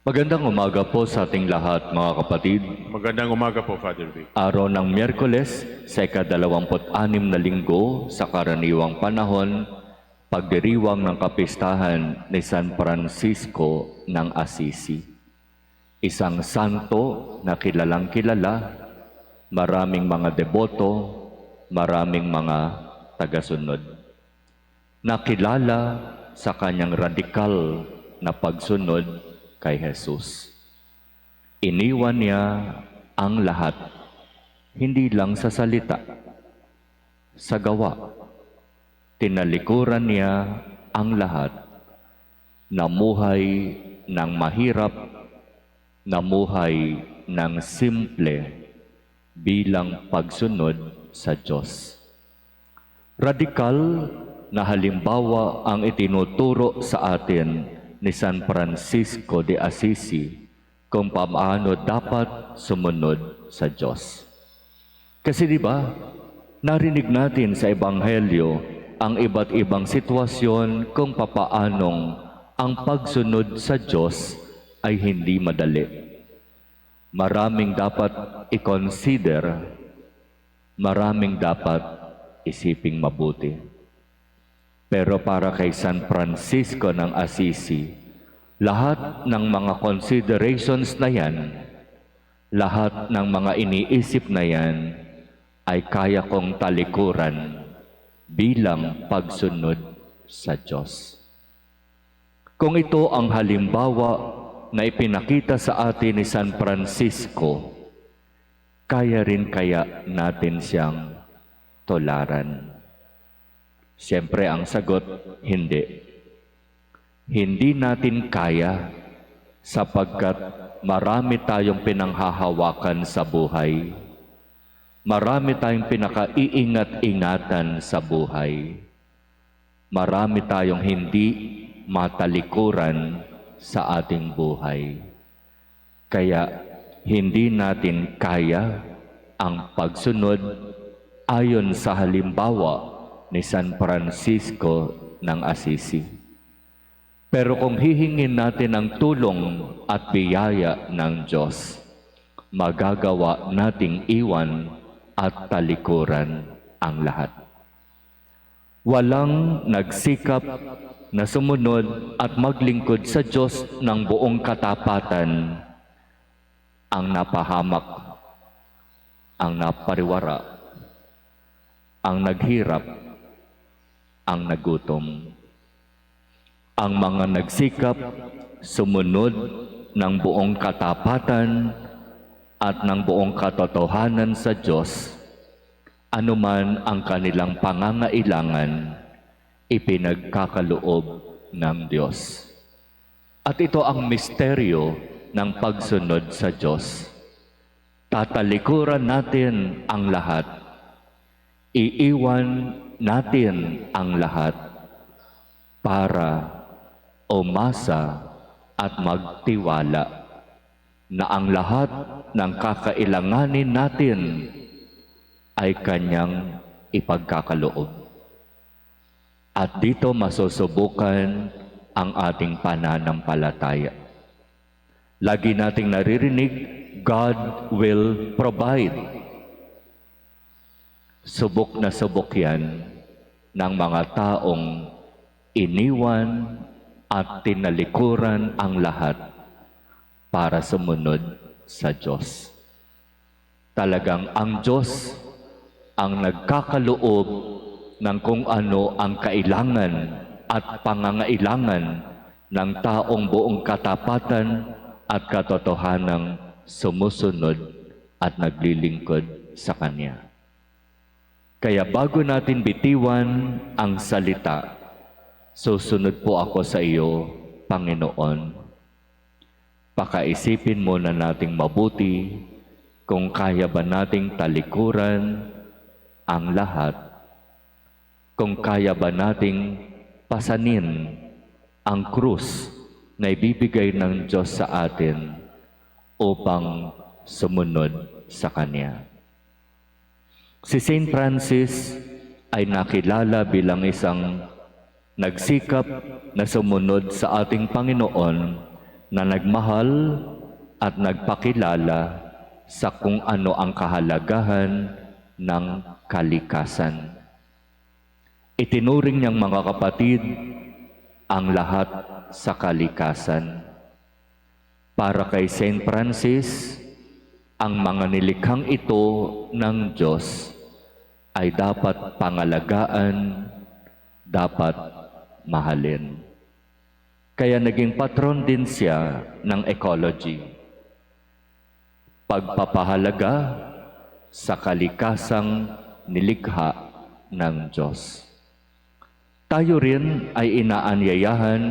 Magandang umaga po sa ating lahat, mga kapatid. Magandang umaga po, Father Vic. Araw ng Miyerkules, sa ika-26 na linggo sa karaniwang panahon, pagdiriwang ng kapistahan ni San Francisco ng Assisi. Isang santo na kilalang kilala, maraming mga deboto, maraming mga tagasunod. Nakilala sa kanyang radikal na pagsunod kay Jesus. Iniwan niya ang lahat, hindi lang sa salita, sa gawa. Tinalikuran niya ang lahat, namuhay ng mahirap, namuhay ng simple bilang pagsunod sa Diyos. Radikal na halimbawa ang itinuturo sa atin ni San Francisco de Assisi kung paano dapat sumunod sa Diyos. Kasi di ba, narinig natin sa Ebanghelyo ang iba't ibang sitwasyon kung papaanong ang pagsunod sa Diyos ay hindi madali. Maraming dapat i-consider, maraming dapat isiping mabuti. Pero para kay San Francisco ng Assisi, lahat ng mga considerations na yan, lahat ng mga iniisip na yan, ay kaya kong talikuran bilang pagsunod sa Diyos. Kung ito ang halimbawa na ipinakita sa atin ni San Francisco, kaya rin kaya natin siyang tularan? Siyempre ang sagot, hindi. Hindi natin kaya sapagkat marami tayong pinanghahawakan sa buhay. Marami tayong pinakaiingat-ingatan sa buhay. Marami tayong hindi matalikuran sa ating buhay. Kaya hindi natin kaya ang pagsunod ayon sa halimbawa ni San Francisco ng Assisi. Pero kung hihingin natin ang tulong at biyaya ng Diyos, magagawa nating iwan at talikuran ang lahat. Walang nagsikap na sumunod at maglingkod sa Diyos ng buong katapatan ang napahamak, ang napariwara, ang naghirap, ang nagutom. Ang mga nagsikap sumunod ng buong katapatan at ng buong katotohanan sa Diyos, anuman ang kanilang pangangailangan, ipinagkakaloob ng Diyos. At ito ang misteryo ng pagsunod sa Diyos. Tatalikuran natin ang lahat. Iiwan natin ang lahat para umasa at magtiwala na ang lahat ng kakailanganin natin ay Kanyang ipagkakaloob. At dito masusubukan ang ating pananampalataya. Lagi nating naririnig, God will provide. Subok na subok yan ng mga taong iniwan at tinalikuran ang lahat para sumunod sa Diyos. Talagang ang Diyos ang nagkakaloob ng kung ano ang kailangan at pangangailangan ng taong buong katapatan at katotohanang sumusunod at naglilingkod sa Kanya. Kaya bago natin bitiwan ang salita, susunod po ako sa iyo, Panginoon. Pakaisipin muna nating mabuti kung kaya ba nating talikuran ang lahat, kung kaya ba nating pasanin ang krus na ibibigay ng Diyos sa atin upang sumunod sa Kanya. Si Saint Francis ay nakilala bilang isang nagsikap na sumunod sa ating Panginoon na nagmahal at nagpakilala sa kung ano ang kahalagahan ng kalikasan. Itinuring niyang mga kapatid ang lahat sa kalikasan. Para kay Saint Francis, ang mga nilikhang ito ng Diyos ay dapat pangalagaan, dapat mahalin. Kaya naging patron din siya ng ecology. Pagpapahalaga sa kalikasang nilikha ng Diyos. Tayo rin ay inaanyayahan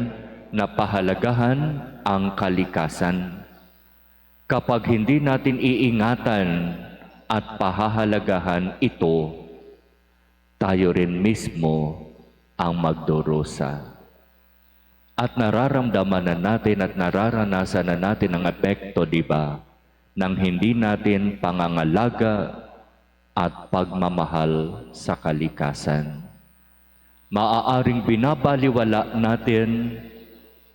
na pahalagahan ang kalikasan. Kapag hindi natin iingatan at pahahalagahan ito, tayo rin mismo ang magdurusa. At nararamdaman na natin at nararanasan na natin ang epekto, di ba, ng hindi natin pangangalaga at pagmamahal sa kalikasan. Maaaring binabaliwala natin,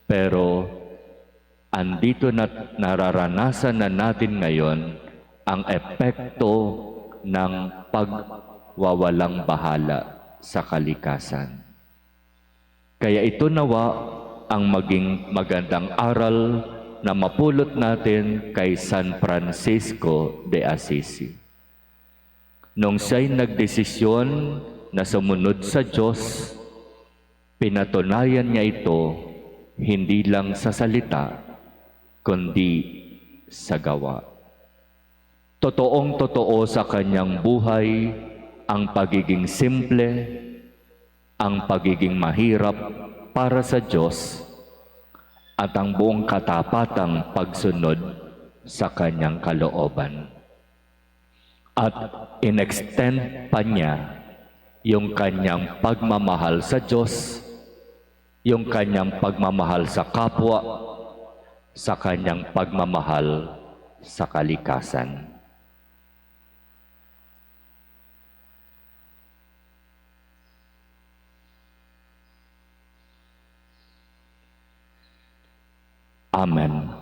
pero andito na nararanasan na natin ngayon ang epekto ng pagwawalang bahala sa kalikasan. Kaya ito nawa ang maging magandang aral na mapulot natin kay San Francisco de Assisi. Nung siya'y nagdesisyon na sumunod sa Diyos, pinatunayan niya ito hindi lang sa salita, kundi sa gawa. Totoong-totoo sa kanyang buhay ang pagiging simple, ang pagiging mahirap para sa Diyos, at ang buong katapatang pagsunod sa kanyang kalooban. At in-extend pa niya yung kanyang pagmamahal sa Diyos, yung kanyang pagmamahal sa kapwa, sa kanyang pagmamahal sa kalikasan. Amen.